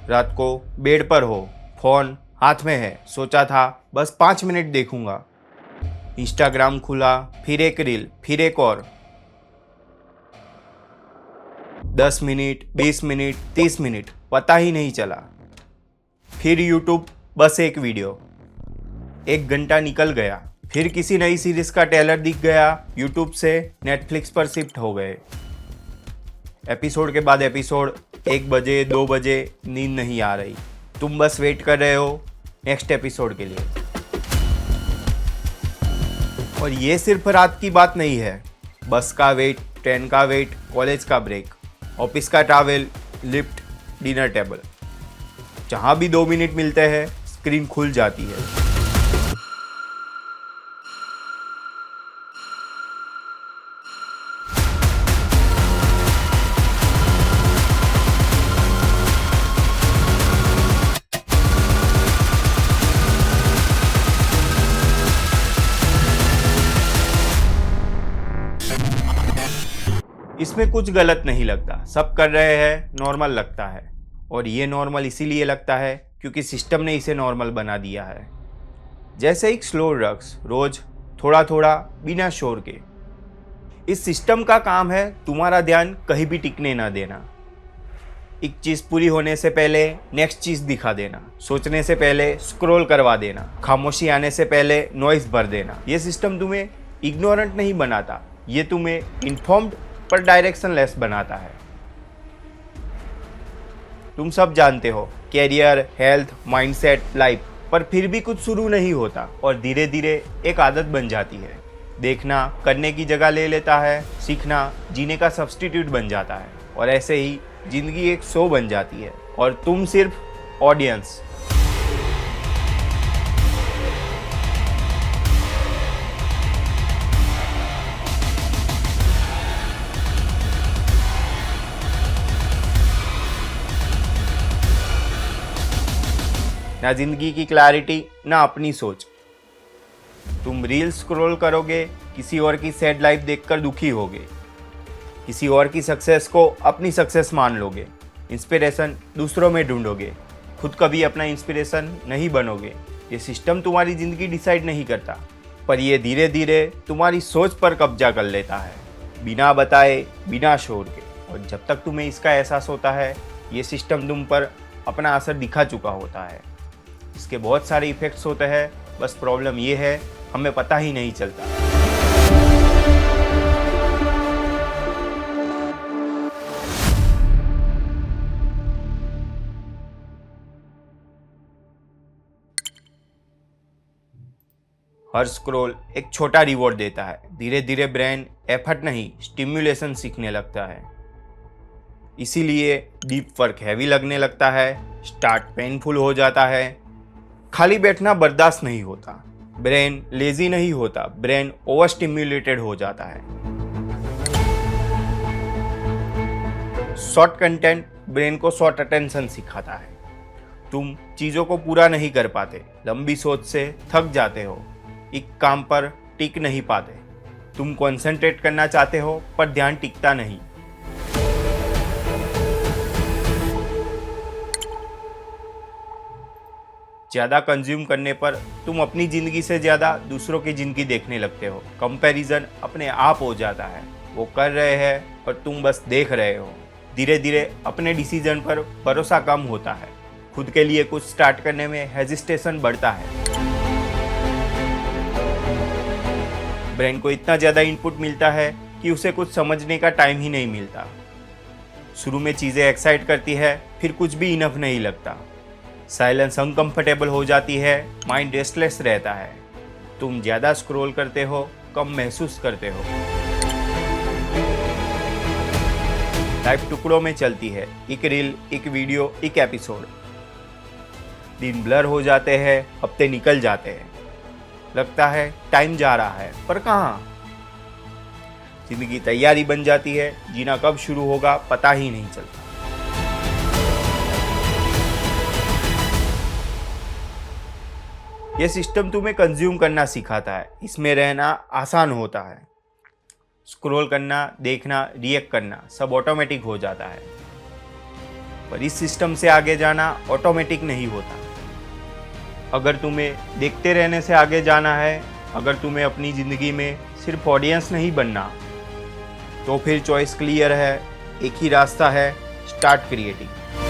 रात को बेड पर हो, फोन हाथ में है, सोचा था बस 5 मिनट देखूंगा। इंस्टाग्राम खुला, फिर एक रील, फिर एक और। 10 मिनट, 20 मिनट, 30 मिनट, पता ही नहीं चला। फिर यूट्यूब, बस एक वीडियो। 1 घंटा निकल गया। फिर किसी नई सीरीज का ट्रेलर दिख गया, यूट्यूब से नेटफ्लिक्स पर शिफ्ट हो गए। एपिसोड के बाद एपिसोड, 1 बजे 2 बजे नींद नहीं आ रही। तुम बस वेट कर रहे हो नेक्स्ट एपिसोड के लिए। और ये सिर्फ रात की बात नहीं है। बस का वेट, ट्रेन का वेट, कॉलेज का ब्रेक, ऑफिस का ट्रैवल, लिफ्ट, डिनर टेबल, जहाँ भी 2 मिनट मिलते हैं स्क्रीन खुल जाती है। इसमें कुछ गलत नहीं लगता, सब कर रहे हैं, नॉर्मल लगता है। और ये नॉर्मल इसीलिए लगता है क्योंकि सिस्टम ने इसे नॉर्मल बना दिया है। जैसे एक स्लो ड्रग्स, रोज थोड़ा थोड़ा, बिना शोर के। इस सिस्टम का काम है तुम्हारा ध्यान कहीं भी टिकने ना देना। एक चीज़ पूरी होने से पहले नेक्स्ट चीज़ दिखा देना, सोचने से पहले स्क्रॉल करवा देना, खामोशी आने से पहले नॉइस भर देना। ये सिस्टम तुम्हें इग्नोरेंट नहीं बनाता, ये तुम्हें इन्फॉर्म्ड पर डायरेक्शन लेस बनाता है। तुम सब जानते हो, कैरियर, हेल्थ, माइंडसेट, लाइफ, पर फिर भी कुछ शुरू नहीं होता और धीरे धीरे एक आदत बन जाती है। देखना करने की जगह ले लेता है, सीखना जीने का सब्स्टिट्यूट बन जाता है, और ऐसे ही जिंदगी एक शो बन जाती है और तुम सिर्फ ऑडियंस। ना जिंदगी की क्लैरिटी, ना अपनी सोच। तुम रील स्क्रॉल करोगे, किसी और की सैड लाइफ देखकर दुखी होगे, किसी और की सक्सेस को अपनी सक्सेस मान लोगे, इंस्पिरेशन दूसरों में ढूंढोगे, खुद कभी अपना इंस्पिरेशन नहीं बनोगे। ये सिस्टम तुम्हारी ज़िंदगी डिसाइड नहीं करता, पर ये धीरे धीरे तुम्हारी सोच पर कब्जा कर लेता है, बिना बताए, बिना शोर के। और जब तक तुम्हें इसका एहसास होता है, ये सिस्टम तुम पर अपना असर दिखा चुका होता है। इसके बहुत सारे इफ़ेक्ट्स होते हैं, बस प्रॉब्लम ये है हमें पता ही नहीं चलता। हर स्क्रॉल एक छोटा रिवॉर्ड देता है। धीरे धीरे ब्रेन एफर्ट नहीं, स्टिम्युलेशन सीखने लगता है। इसीलिए डीप वर्क हैवी लगने लगता है, स्टार्ट पेनफुल हो जाता है, खाली बैठना बर्दाश्त नहीं होता, ब्रेन लेजी नहीं होता, ब्रेन ओवर स्टिम्युलेटेड हो जाता है। शॉर्ट कंटेंट ब्रेन को शॉर्ट अटेंशन सिखाता है। तुम चीज़ों को पूरा नहीं कर पाते, लंबी सोच से थक जाते हो, एक काम पर टिक नहीं पाते। तुम कंसंट्रेट करना चाहते हो पर ध्यान टिकता नहीं। ज़्यादा कंज्यूम करने पर तुम अपनी ज़िंदगी से ज़्यादा दूसरों की ज़िंदगी देखने लगते हो। कंपैरिजन अपने आप हो जाता है, वो कर रहे हैं और तुम बस देख रहे हो। धीरे धीरे अपने डिसीजन पर भरोसा कम होता है, खुद के लिए कुछ स्टार्ट करने में हेजिटेशन बढ़ता है। ब्रेन को इतना ज़्यादा इनपुट मिलता है कि उसे कुछ समझने का टाइम ही नहीं मिलता। शुरू में चीज़ें एक्साइट करती है, फिर कुछ भी इनफ नहीं लगता। साइलेंस अनकंफर्टेबल हो जाती है, माइंड रेस्टलेस रहता है। तुम ज़्यादा स्क्रॉल करते हो, कम महसूस करते हो। लाइफ टुकड़ों में चलती है, एक रील, एक वीडियो, एक एपिसोड। दिन ब्लर हो जाते हैं, हफ्ते निकल जाते हैं, लगता है टाइम जा रहा है, पर कहाँ। जिंदगी तैयारी बन जाती है, जीना कब शुरू होगा पता ही नहीं चलता। यह सिस्टम तुम्हें कंज्यूम करना सिखाता है, इसमें रहना आसान होता है। स्क्रॉल करना, देखना, रिएक्ट करना सब ऑटोमेटिक हो जाता है। पर इस सिस्टम से आगे जाना ऑटोमेटिक नहीं होता। अगर तुम्हें देखते रहने से आगे जाना है, अगर तुम्हें अपनी ज़िंदगी में सिर्फ ऑडियंस नहीं बनना, तो फिर चॉइस क्लियर है, एक ही रास्ता है, स्टार्ट क्रिएटिंग।